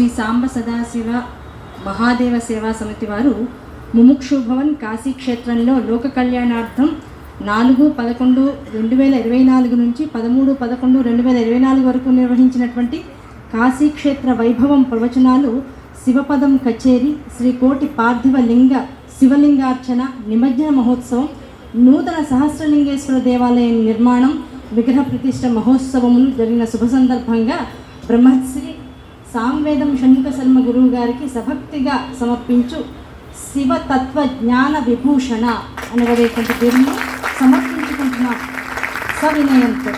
శ్రీ సాంబ సదాశివ మహాదేవ సేవా సమితి వారు ముముక్షు భవన్ కాశీ క్షేత్రంలో లోక కళ్యాణార్థం 4/11/2024 నుంచి 13/11/2024 వరకు నిర్వహించినటువంటి కాశీక్షేత్ర వైభవం ప్రవచనాలు, శివపదం కచేరి, శ్రీ కోటి పార్థివ లింగ శివలింగార్చన, నిమజ్జన మహోత్సవం, నూతన సహస్రలింగేశ్వర దేవాలయం నిర్మాణం, విగ్రహ ప్రతిష్ఠ మహోత్సవములు జరిగిన శుభ సందర్భంగా బ్రహ్మశ్రీ సాంవేదం షణ్ముఖ శర్మ గురువు గారికి సభక్తిగా సమర్పించు శివతత్వ జ్ఞాన విభూషణ అనేటువంటి పేరును సమర్పించుకుంటున్నాం సవినయంతో.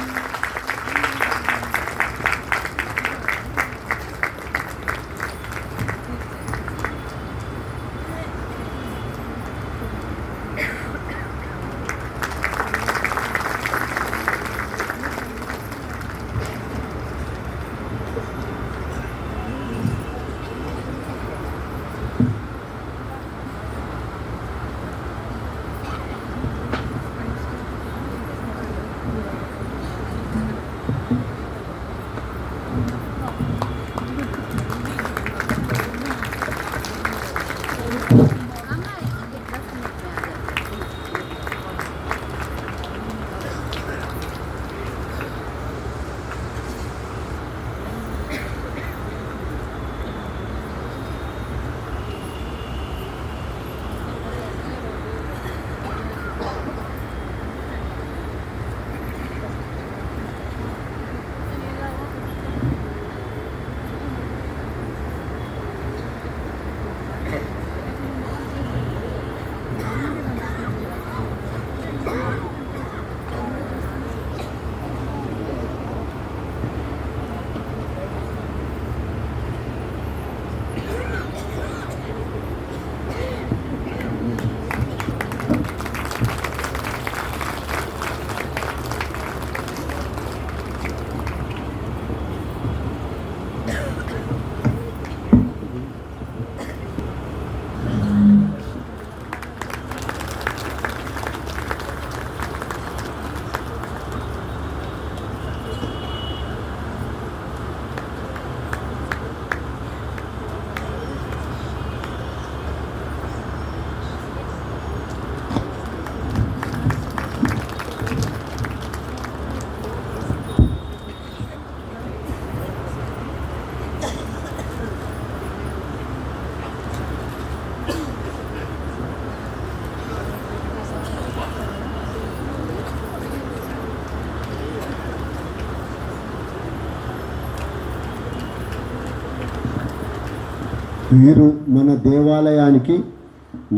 వీరు మన దేవాలయానికి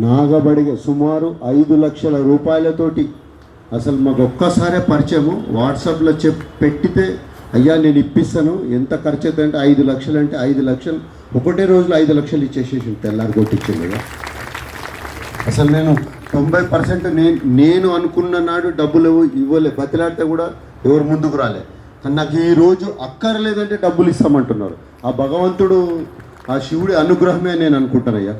నాగబడిగ సుమారు 5 లక్షల రూపాయలతోటి అసలు మాకు ఒక్కసారే పరిచయము. వాట్సాప్లో పెట్టితే అయ్యా నేను ఇప్పిస్తాను, ఎంత ఖర్చు అవుతుందంటే 5 లక్షలు అంటే 5 లక్షలు ఒకటే రోజులో 5 లక్షలు ఇచ్చేసేసి తెల్లారి కొట్టించింది. అసలు నేను 90% నేను అనుకున్న నాడు డబ్బులు ఇవ్వలే, బతిలాడితే కూడా ఎవరు ముందుకు రాలే. కానీ నాకు ఈరోజు అక్కర్లేదంటే డబ్బులు ఇస్తామంటున్నారు. ఆ భగవంతుడు, ఆ శివుడి అనుగ్రహమే నేను అనుకుంటానయ్యా.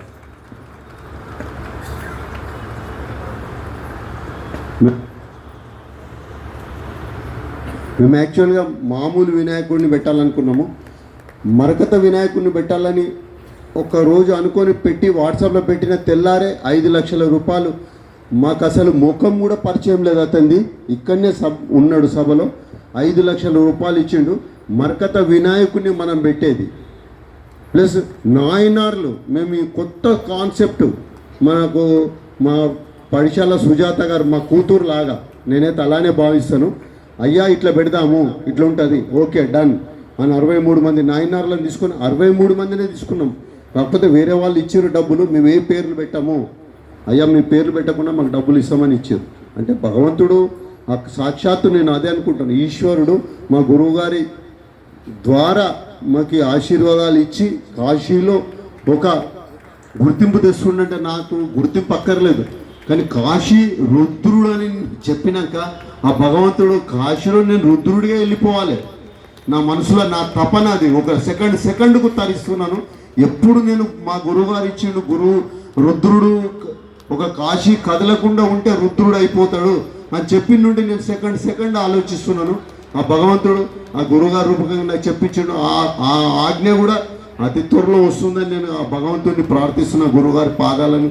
మేము యాక్చువల్గా మామూలు వినాయకుడిని పెట్టాలనుకున్నాము. మరకత వినాయకుడిని పెట్టాలని ఒకరోజు అనుకొని పెట్టి వాట్సాప్లో పెట్టిన తెల్లారే 5 లక్షల రూపాయలు. మాకు అసలు ముఖం కూడా పరిచయం లేదు అతనిది. ఇక్కడనే ఉన్నాడు సభలో. 5 లక్షల రూపాయలు ఇచ్చిండు. మరకత వినాయకుడిని మనం పెట్టేది ప్లస్ నాయనార్లు. మేము ఈ కొత్త కాన్సెప్ట్ మనకు మా పడిశాల సుజాత గారు మా కూతురు లాగా నేనైతే అలానే భావిస్తాను. అయ్యా ఇట్లా పెడదాము, ఇట్లా ఉంటుంది, ఓకే డన్ అని 63 మంది నాయనార్లను తీసుకుని 63 మందినే తీసుకున్నాం. కాకపోతే వేరే వాళ్ళు ఇచ్చారు డబ్బులు, మేము ఏ పేర్లు పెట్టాము. అయ్యా మీ పేర్లు పెట్టకుండా మాకు డబ్బులు ఇస్తామని ఇచ్చారు. అంటే భగవంతుడు సాక్షాత్తు, నేను అదే అనుకుంటాను, ఈశ్వరుడు మా గురువుగారి ద్వారా మాకు ఆశీర్వాదాలు ఇచ్చి కాశీలో ఒక గుర్తింపు తెస్తుండంటే నాకు గుర్తింపు అక్కర్లేదు. కానీ కాశీ రుద్రుడు అని చెప్పినాక ఆ భగవంతుడు కాశీలో నేను రుద్రుడిగా వెళ్ళిపోవాలి. నా మనసులో నా తపన అది. ఒక సెకండ్కు తరిస్తున్నాను. ఎప్పుడు నేను మా గురువుగారు ఇచ్చిండు, రుద్రుడు ఒక కాశీ కదలకుండా ఉంటే రుద్రుడు అయిపోతాడు అని చెప్పిన నుండి నేను సెకండ్ ఆలోచిస్తున్నాను. ఆ భగవంతుడు ఆ గురువుగారు రూపకంగా నాకు చెప్పించాడు. ఆ ఆజ్ఞ కూడా అతి త్వరలో వస్తుందని నేను ఆ భగవంతుడిని ప్రార్థిస్తున్న గురుగారి పాదాలను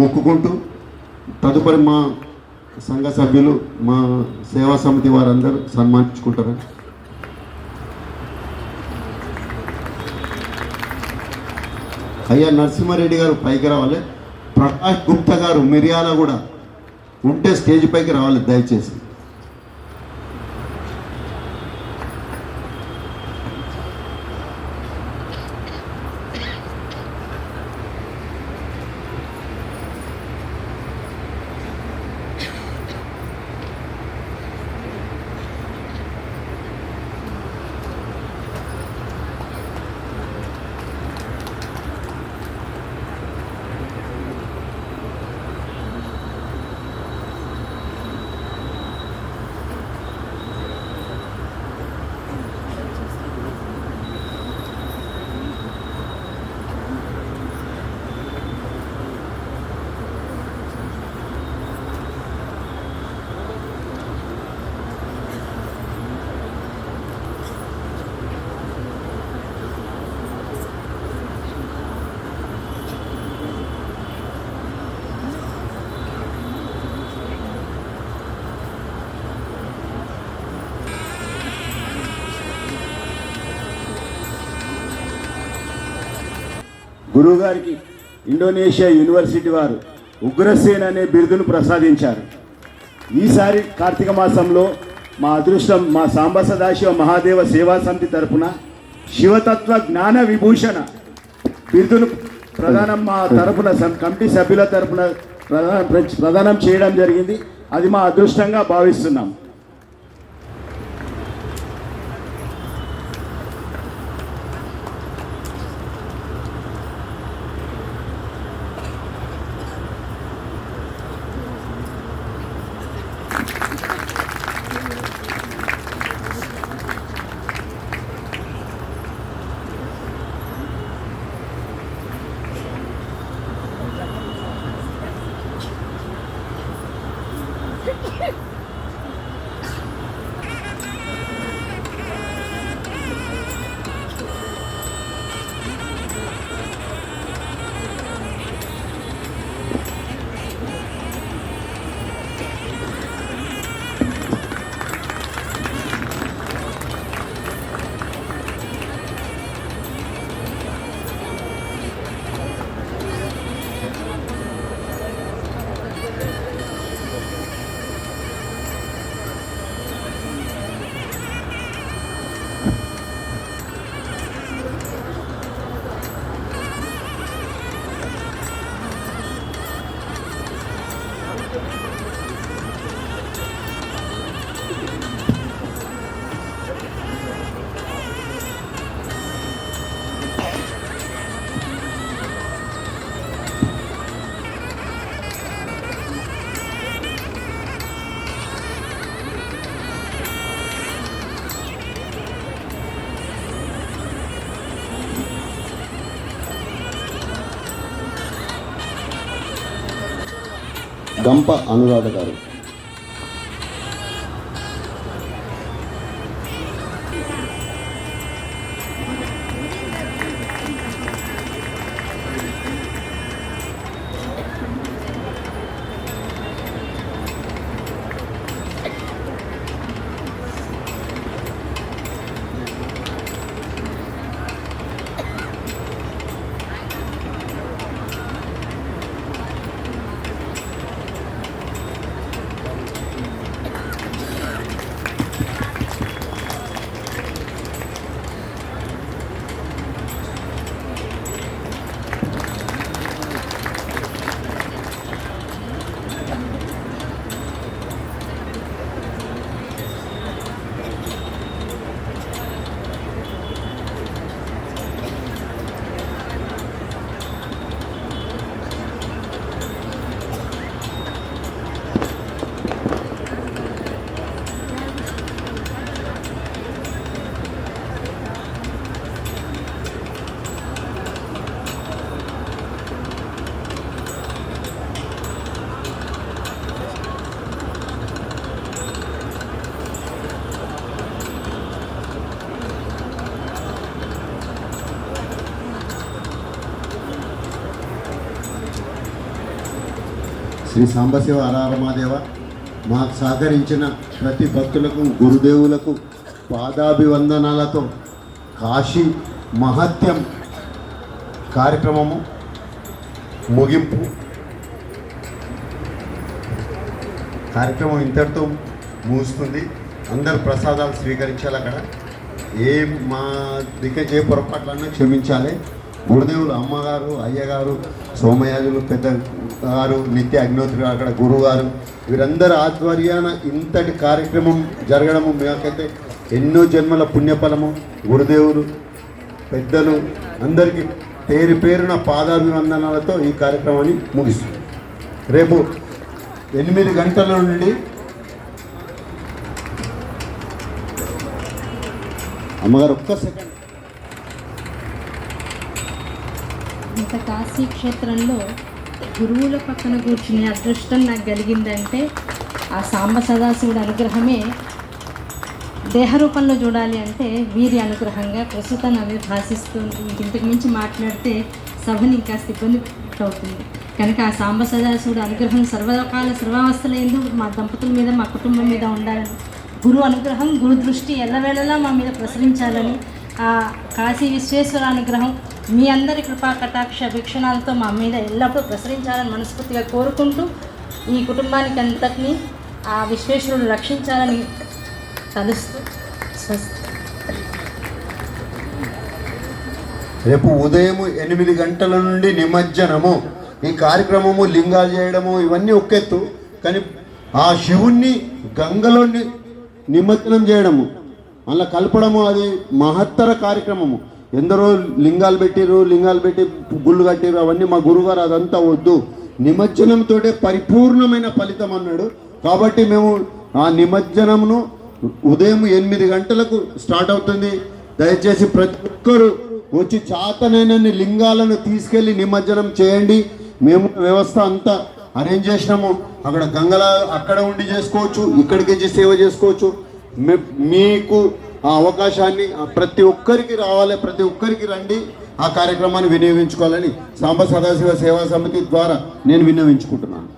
మొక్కుకుంటూ తదుపరి మా సంఘ సభ్యులు మా సేవా సమితి వారందరూ సన్మానించుకుంటారు. అయ్యా నరసింహారెడ్డి గారు పైకి రావాలి. ప్రకాష్ గుప్తా గారు మిర్యాల కూడా ఉంటే స్టేజ్ పైకి రావాలి దయచేసి. గురువుగారికి ఇండోనేషియా యూనివర్సిటీ వారు ఉగ్రసేన్ అనే బిరుదును ప్రసాదించారు. ఈసారి కార్తీక మాసంలో మా అదృష్టం మా సాంబ సదాశివ మహాదేవ సేవా సమితి తరపున శివతత్వ జ్ఞాన విభూషణ బిరుదును మా తరపున కమిటీ సభ్యుల తరపున ప్రదానం చేయడం జరిగింది. అది మా అదృష్టంగా భావిస్తున్నాం. గంప అనురాధ గారు. శ్రీ సాంబశివ హరహరమహాదేవ మాకు సహకరించిన ప్రతి భక్తులకు గురుదేవులకు పాదాభివందనాలతో కాశీ మహత్యం కార్యక్రమము ముగింపు. కార్యక్రమం ఇంతటితో ముగుస్తుంది. అందరు ప్రసాదాలు స్వీకరించాలి. అక్కడ మా దగ్గర ఏ పొరపాట్లన్నా క్షమించాలి. గురుదేవులు అమ్మగారు, అయ్యగారు, సోమయాజులు పెద్ద గారు, నిత్య అగ్నోత్రి అక్కడ గురువుగారు, వీరందరి ఆధ్వర్యాన ఇంతటి కార్యక్రమం జరగడము మాకైతే ఎన్నో జన్మల పుణ్యఫలము. గురుదేవులు పెద్దలు అందరికీ పేరు పేరున పాదాభివందనాలతో ఈ కార్యక్రమాన్ని ముగిస్తుంది. రేపు 8 గంటల నుండి అమ్మగారు ఒక్క సెకండ్. ఇంత కాశీ క్షేత్రంలో గురువుల పక్కన కూర్చునే అదృష్టం నాకు కలిగిందంటే ఆ సాంబ సదాశివుడి అనుగ్రహమే. దేహ రూపంలో చూడాలి అంటే వీరి అనుగ్రహంగా ప్రస్తుతం అవి భాషిస్తుంది. ఇంతకు మించి మాట్లాడితే సభని ఇంకాస్త ఇబ్బంది అవుతుంది. కనుక ఆ సాంబ సదాశివుడి అనుగ్రహం సర్వకాల సర్వావస్థలందు మా దంపతుల మీద, మా కుటుంబం మీద ఉండాలని, గురు అనుగ్రహం, గురు దృష్టి ఎల్లవేళలా మా మీద ప్రసరించాలని, ఆ కాశీ విశ్వేశ్వర అనుగ్రహం మీ అందరి కృపా కటాక్ష వీక్షణాలతో మా మీద ఎల్లప్పుడూ ప్రసరించాలని మనస్ఫూర్తిగా కోరుకుంటూ ఈ కుటుంబానికి అంతటినీ ఆ విశ్వేశ్వరుడు రక్షించాలని తలుస్తూ స్వస్తి. రేపు ఉదయం 8 గంటల నుండి నిమజ్జనము. ఈ కార్యక్రమము లింగాలు చేయడము ఇవన్నీ ఒకెత్తు, కానీ ఆ శివుణ్ణి గంగలో నిమజ్జనం చేయడము, అలా కలపడము అది మహత్తర కార్యక్రమము. ఎందరో లింగాలు పెట్టి గుళ్ళు కట్టిరు, అవన్నీ మా గురుగారు అదంతా వద్దు, నిమజ్జనంతో పరిపూర్ణమైన ఫలితం అన్నాడు. కాబట్టి మేము ఆ నిమజ్జనమును ఉదయం 8 గంటలకు స్టార్ట్ అవుతుంది. దయచేసి ప్రతి ఒక్కరు వచ్చి చాతనైనన్ని లింగాలను తీసుకెళ్ళి నిమజ్జనం చేయండి. మేము వ్యవస్థ అంతా అరేంజ్ చేసినాము. అక్కడ గంగల అక్కడ ఉండి చేసుకోవచ్చు, ఇక్కడికి సేవ చేసుకోవచ్చు. మీకు ఆ అవకాశాన్ని ప్రతి ఒక్కరికి రావాలి, ప్రతి ఒక్కరికి రండి, ఆ కార్యక్రమాన్ని వినియోగించుకోవాలని సాంబ సదాశివ సేవా సమితి ద్వారా నేను విన్నవించుకుంటున్నాను.